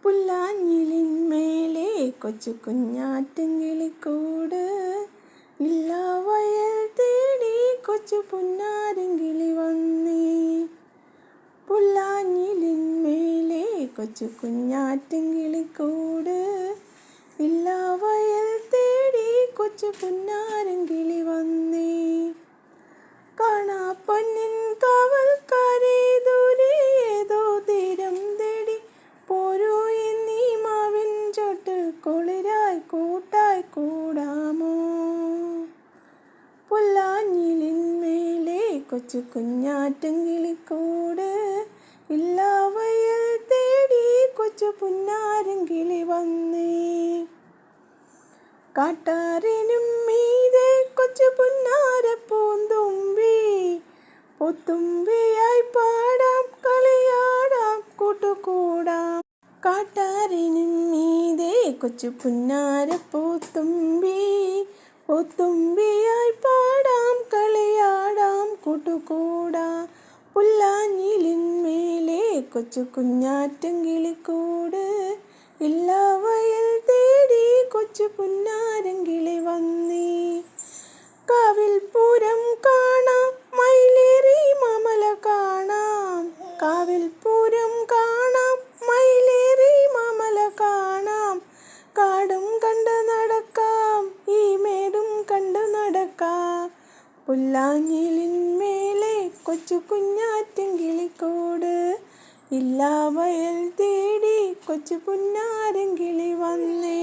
പുല്ലാഞ്ഞിലിന്മേലെ കൊച്ചു കുഞ്ഞാറ്റങ്കിളിക്കൂട്, ഇല്ലാ വയൽ തേടി കൊച്ചു പുന്നാരങ്കിളി വന്നേ. പുല്ലാഞ്ഞിലിന്മേലെ കൊച്ചു കുഞ്ഞാറ്റങ്കിളിക്കൂട്, ഇല്ലാ വയൽ തേടി കൊച്ചു പുന്നാരങ്കിളി വന്നേ. കാണാ പൊന്നിൻ കാവൽക്കാരെ ദൂരെ ഏതോ തീരം തേടി പോരൂ എന്നീ മാവിൻ ചോട്ടിൽ കുളിരായി കൂട്ടായി കൂടാമോ. പുല്ലാഞ്ഞിലിന്മേലെ കൊച്ചു കുഞ്ഞാറ്റങ്കിളിക്കൂട്, ഇല്ലാ വയൽ തേടി കൊച്ചു പുന്നാരങ്കിളി വന്നേ. കാട്ടാറിനും മീതെ കൊച്ചു പുന്നാരപ്പൂന്തുമ്പി, പൂത്തുമ്പിയായി പാടാം കളിയാടാം കൂട്ടുകൂടാം. കാട്ടാറിനും മീതെ കൊച്ചു പുന്നാരപ്പൂത്തുമ്പി, പൂത്തുമ്പിയായി പാടാം കളിയാടാം കൂട്ടുകൂടാം. പുല്ലാഞ്ഞിലിന്മേലെ കൊച്ചു കുഞ്ഞാറ്റങ്കിളിക്കൂട്, ഇല്ലാ വയൽ തേടി കൊച്ചു പുന്നാരങ്കിളി വന്നേ. കാവിൽ പൂരം കാണാം മയിലേറി മാമല കാണാം, കാവിൽ പൂരം കാണാം മയിലേറി മാമല കാണാം. കാടും കണ്ട് നടക്കാം ഈ മേടും കണ്ട് നടക്കാം. പുല്ലാഞ്ഞിലിന്മേലെ കൊച്ചു കുഞ്ഞാറ്റങ്കിളിക്കൂട്, ഇല്ലാ വയൽ തേടി കൊച്ചു പുന്നാരങ്കിളി വന്നേ.